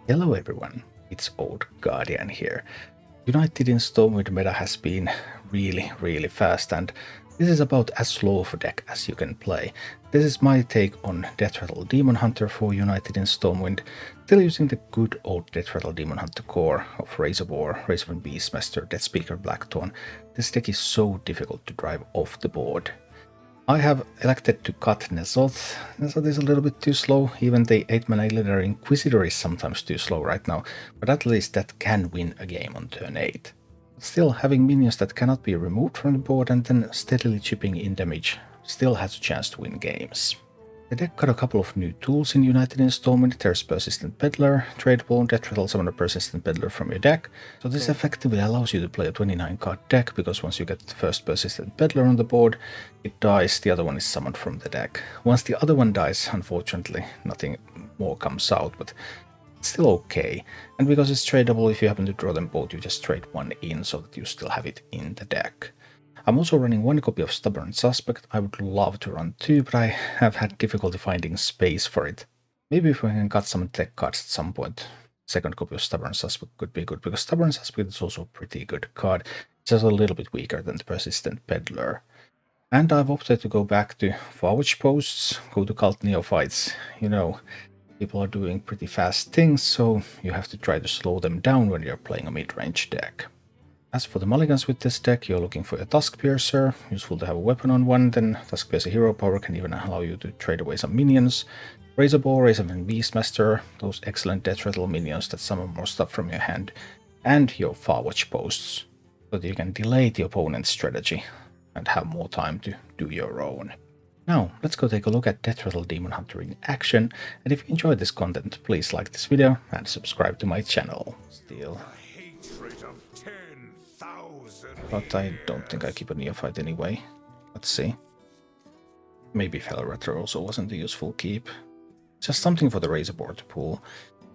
Hello everyone, it's Old Guardian here. United in Stormwind meta has been really fast, and this is about as slow of a deck as you can play. This is my take on Deathrattle Demon Hunter for United in Stormwind, still using the good old Deathrattle Demon Hunter core of Razorboar, Razorwind Beastmaster, Deathspeaker Blackthorn. This deck is so difficult to drive off the board. I have elected to cut Nezoth. Nezoth is a little bit too slow, even the 8-mana leader Inquisitor is sometimes too slow right now, but at least that can win a game on turn 8. But still, having minions that cannot be removed from the board and then steadily chipping in damage still has a chance to win games. The deck got a couple of new tools in United in Stormwind. There's Persistent Peddler, tradable, Deathrattle summon a Persistent Peddler from your deck. So this effectively allows you to play a 29 card deck, because once you get the first Persistent Peddler on the board, it dies, the other one is summoned from the deck. Once the other one dies, unfortunately, nothing more comes out, but it's still okay. And because it's tradable, if you happen to draw them both, you just trade one in so that you still have it in the deck. I'm also running one copy of Stubborn Suspect. I would love to run two, but I have had difficulty finding space for it. Maybe if we can cut some tech cards at some point, second copy of Stubborn Suspect could be good, because Stubborn Suspect is also a pretty good card. It's just a little bit weaker than the Persistent Peddler. And I've opted to go back to forward posts, go to Cult Neophytes. You know, people are doing pretty fast things, so you have to try to slow them down when you're playing a mid-range deck. As for the mulligans with this deck, you're looking for a Tusk Piercer, useful to have a weapon on one, then Tusk Piercer hero power can even allow you to trade away some minions. Razorboar, Razorwind Beastmaster, those excellent Deathrattle minions that summon more stuff from your hand, and your Farwatch posts, so that you can delay the opponent's strategy and have more time to do your own. Now, let's go take a look at Deathrattle Demon Hunter in action, and if you enjoyed this content, please like this video and subscribe to my channel. Still. But I don't think I keep a Neophyte anyway. Let's see. Maybe Felrator also wasn't a useful keep. Just something for the Razorboar to pull.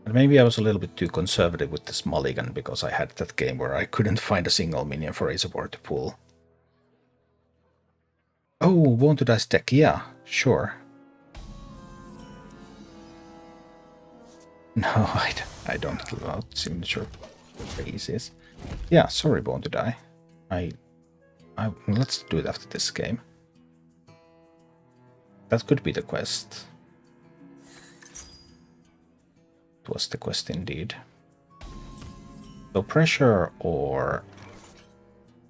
And maybe I was a little bit too conservative with this mulligan, because I had that game where I couldn't find a single minion for Razorboar to pull. Oh, Born to Dice deck, yeah, sure. No, I don't give out signature phrases. Yeah, sorry, Born to Die. Let's do it after this game. That could be the quest. It was the quest indeed. So pressure or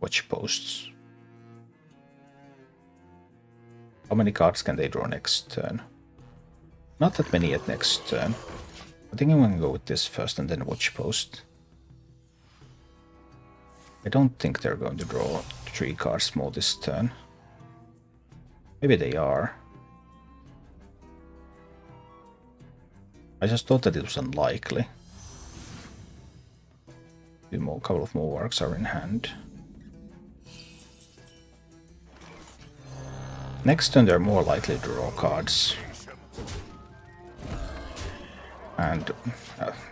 watch posts. How many cards can they draw next turn? Not that many at next turn. I think I'm going to go with this first and then watch post. I don't think they're going to draw 3 cards more this turn. Maybe they are. I just thought that it was unlikely. Couple of more works are in hand. Next turn they're more likely to draw cards. And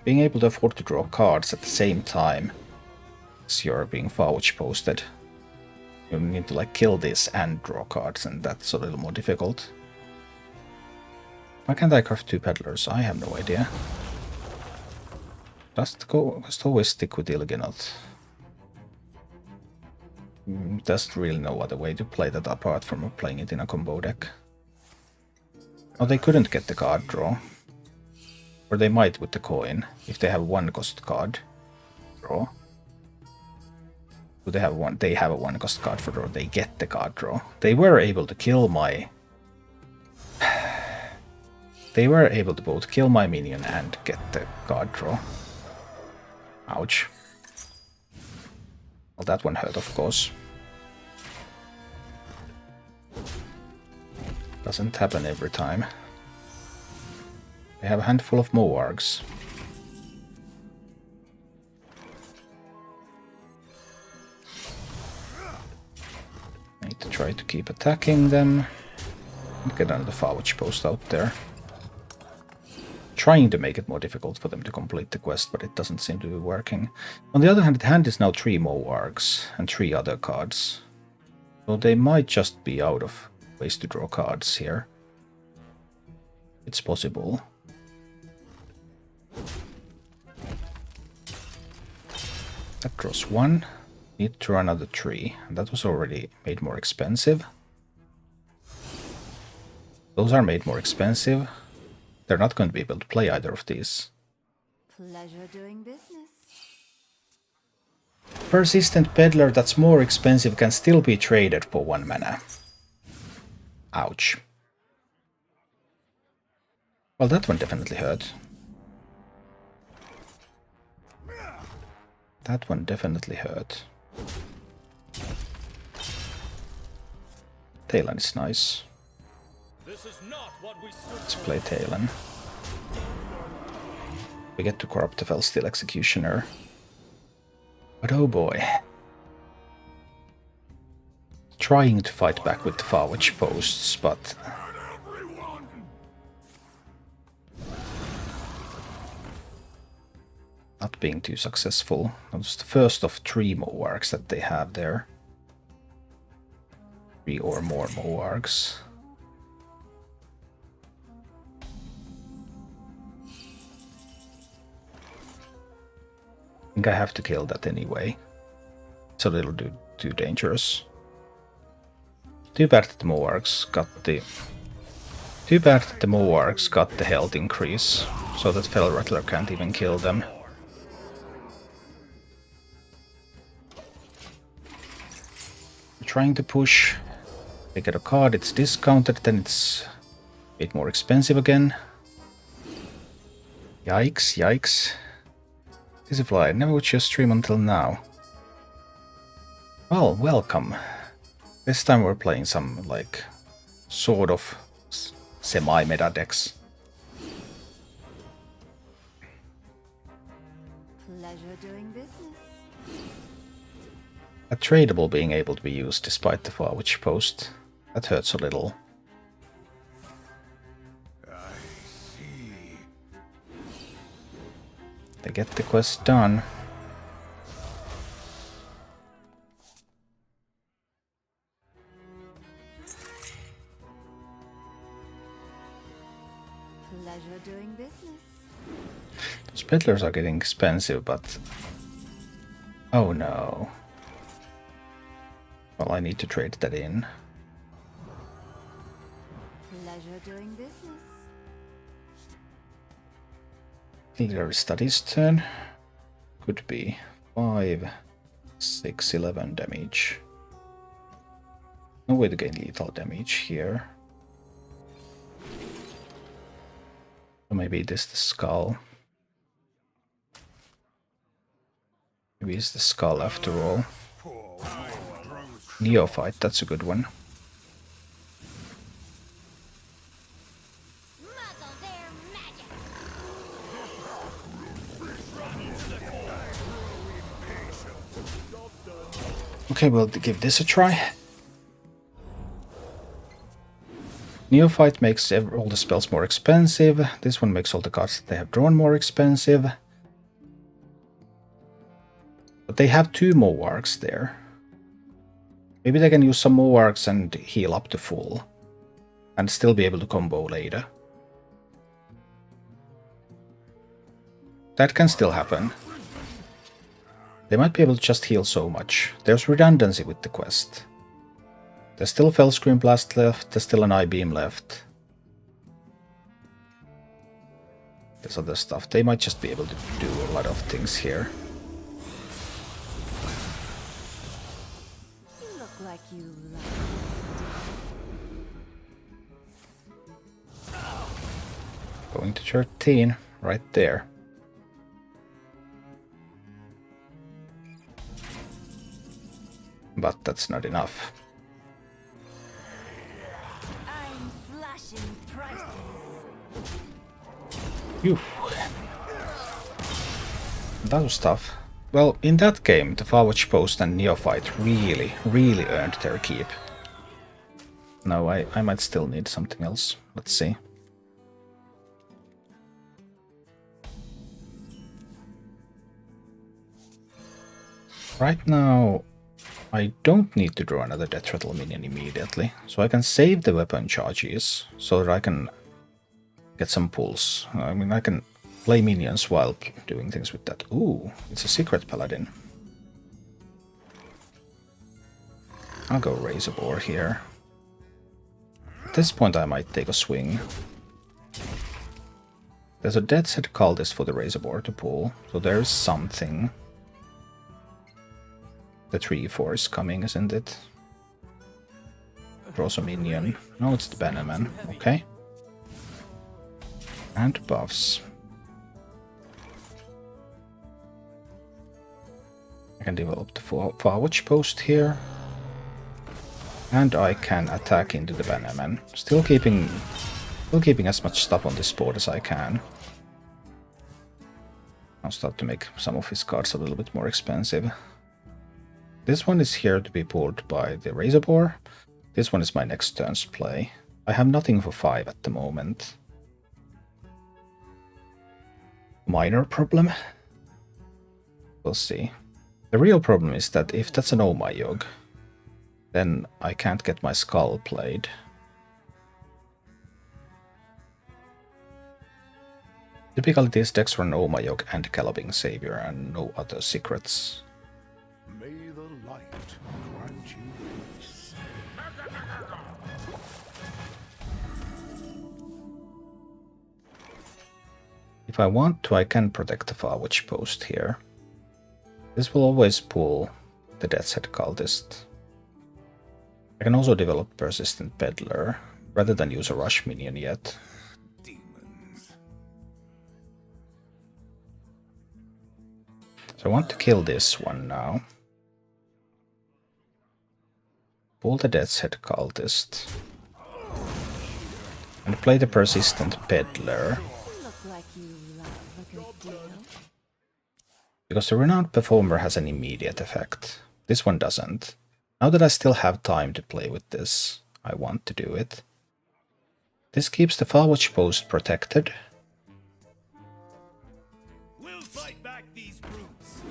being able to afford to draw cards at the same time as you're being Farwatch posted, you need to like kill this and draw cards, and that's a little more difficult. Why can't I craft 2 peddlers? I have no idea. Just always stick with Il'gynoth. There's really no other way to play that apart from playing it in a combo deck. Oh, they couldn't get the card draw. Or they might with the coin, if they have 1-cost card draw. Do they have one? They have a 1-cost card for draw. They get the card draw. They were able to kill my... They were able to both kill my minion and get the card draw. Ouch. Well, that one hurt, of course. Doesn't happen every time. They have a handful of Moargs. Need to try to keep attacking them. And get another Farwatch post out there. Trying to make it more difficult for them to complete the quest, but it doesn't seem to be working. On the other hand, the hand is now 3 Moargs and 3 other cards. So they might just be out of ways to draw cards here. It's possible. That draws 1. Need to draw another 3. And that was already made more expensive. Those are made more expensive. They're not going to be able to play either of these. Pleasure doing business. Persistent Peddler that's more expensive can still be traded for 1 mana. Ouch. Well, that one definitely hurt. That one definitely hurt. Talon is nice. Let's play Talon. We get to corrupt the Felsteel Executioner. But oh boy. Trying to fight back with the Farwatch posts, but... not being too successful. That was the first of 3 Moargs that they have there. 3 or more Moargs. I think I have to kill that anyway. It's a little too dangerous. Too bad that the Moargs got the... Too bad that the Moargs got the health increase, so that Fel Rattler can't even kill them. Trying to push. They get a card, it's discounted, then it's made more expensive again. Yikes, yikes. Disifly, I never watched your stream until now. Well, welcome. This time we're playing some, like, sort of semi-meta decks. Pleasure doing business. A tradable being able to be used despite the Farwatch post. That hurts a little. They get the quest done. Pleasure doing business. Those peddlers are getting expensive, but... oh no. Well, I need to trade that in. Pleasure doing business. Literary Studies turn. Could be 5, 6, 11 damage. No way to gain lethal damage here. Or maybe it is the skull. Maybe it's the skull after all. Neophyte, that's a good one. Okay, we'll give this a try. Neophyte makes all the spells more expensive. This one makes all the cards that they have drawn more expensive. But they have 2 Moargs there. Maybe they can use some Moargs and heal up to full. And still be able to combo later. That can still happen. They might be able to just heal so much. There's redundancy with the quest. There's still Fellscream Blast left, there's still an I-Beam left. There's other stuff. They might just be able to do a lot of things here. You look like you love. Going to 13, right there. But that's not enough. I'm slashing prices. Phew. That was tough. Well, in that game, the Farwatch Post and Neophyte really earned their keep. No, I might still need something else. Let's see. Right now, I don't need to draw another Deathrattle minion immediately, so I can save the weapon charges so that I can get some pulls. I mean, I can play minions while doing things with that. Ooh, it's a secret paladin. I'll go Razor Boar here. At this point I might take a swing. There's a Death's Head Cultist for the Razor Boar to pull, so there's something. The 3-4 is coming, isn't it? Draws a minion. No, it's the Bannerman. Okay. And buffs. I can develop the Farwatch Post here. And I can attack into the Bannerman. Still keeping as much stuff on this board as I can. I'll start to make some of his cards a little bit more expensive. This one is here to be pulled by the Razor Boar. This one is my next turn's play. I have nothing for 5 at the moment. Minor problem? We'll see. The real problem is that if that's an Oh My Yogg, then I can't get my Skull played. Typically these decks run Oh My Yogg and Galloping Savior and no other secrets. May the light grant you peace. If I want to, I can protect the Farwatch Post here. This will always pull the Death's Head Cultist. I can also develop Persistent Peddler, rather than use a Rush minion yet. Demons. So I want to kill this one now. Pull the Death's Head Cultist. And play the Persistent Peddler. Look like you love a good deal. Because the Renowned Performer has an immediate effect. This one doesn't. Now that I still have time to play with this, I want to do it. This keeps the Farwatch Post protected. We'll fight back these brutes.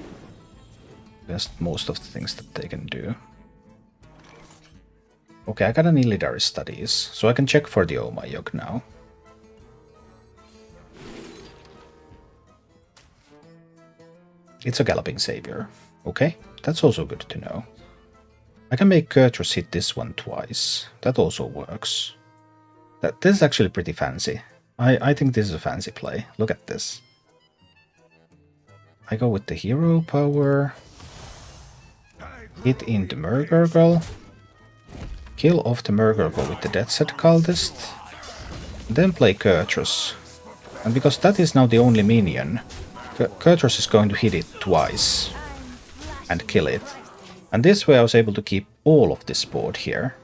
Against most of the things that they can do. Okay, I got an Illidary Studies, so I can check for the Oh My Yogg now. It's a Galloping Savior. Okay, that's also good to know. I can make Kurtrus hit this one twice. That also works. This is actually pretty fancy. I think this is a fancy play. Look at this. I go with the hero power. Hit into Murgurgle. Kill off the Murgurgle with the Death's Head Cultist. Then play Kurtrus. And because that is now the only minion, Kurtrus is going to hit it twice and kill it. And this way I was able to keep all of this board here.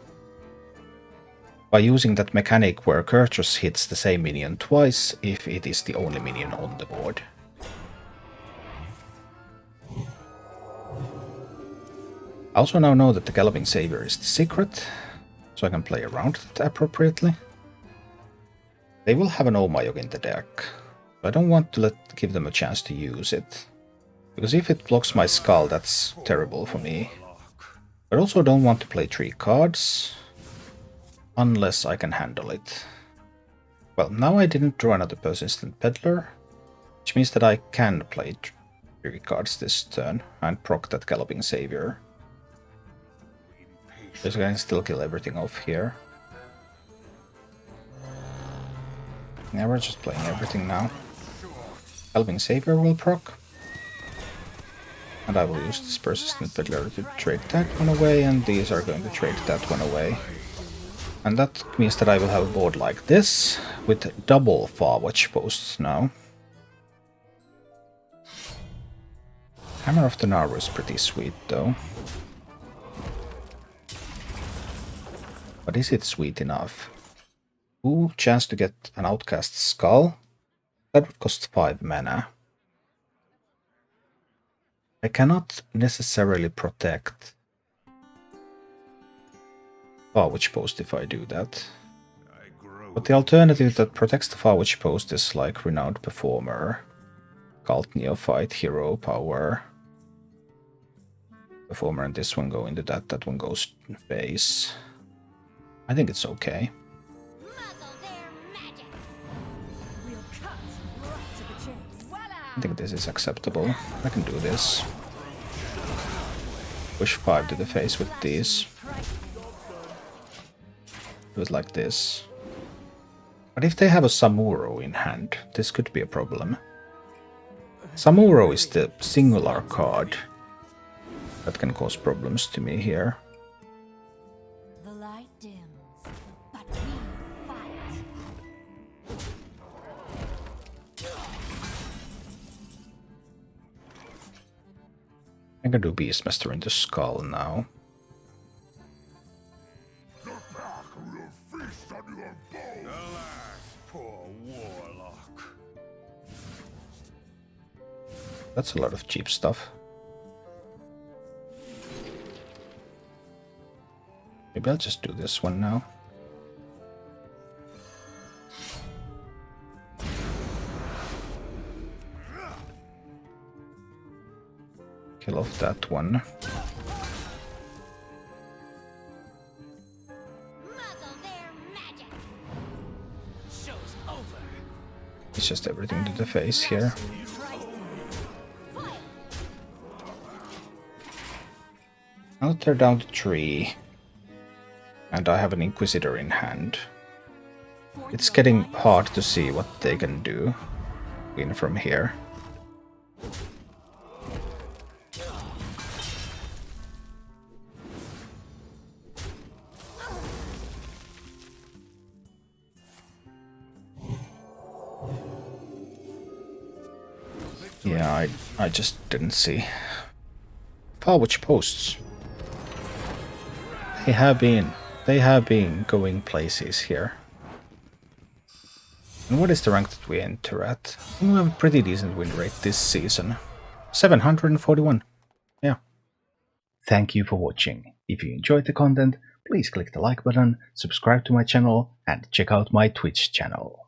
By using that mechanic where Kurtrus hits the same minion twice if it is the only minion on the board. I also now know that the Galloping Savior is the secret, so I can play around it appropriately. They will have an Oh My Yogg in the deck. I don't want to give them a chance to use it. Because if it blocks my Skull, that's terrible for me. But I also don't want to play 3 cards. Unless I can handle it. Well, now I didn't draw another Persistent Peddler. Which means that I can play 3 cards this turn and proc that Galloping Savior. So I can still kill everything off here. Yeah, we're just playing everything now. Galloping Savior will proc. And I will use this Persistent Peddler to trade that one away, and these are going to trade that one away. And that means that I will have a board like this, with double Farwatch Posts now. Hammer of the Naru is pretty sweet though. But is it sweet enough? Ooh, chance to get an Outcast Skull. That would cost 5 mana. I cannot necessarily protect Farwatch Post if I do that. But the alternative that protects the Farwatch Post is like Renowned Performer, Cult Neophyte, Hero Power. Performer and this one go into that, that one goes base. I think it's okay. I think this is acceptable. I can do this. Push 5 to the face with these. Do it like this. But if they have a Samuro in hand, this could be a problem. Samuro is the singular card that can cause problems to me here. The light dims, but we fight. I can do Beastmaster into Skull now. That's a lot of cheap stuff. Maybe I'll just do this one now. Kill off that one. It's just everything to the face here. I'll tear down the tree. And I have an Inquisitor in hand. It's getting hard to see what they can do in from here. Yeah, I just didn't see. Farwich posts. They have been going places here. And what is the rank that we enter at? We have a pretty decent win rate this season. 741. Yeah. Thank you for watching. If you enjoyed the content, please click the like button, subscribe to my channel, and check out my Twitch channel.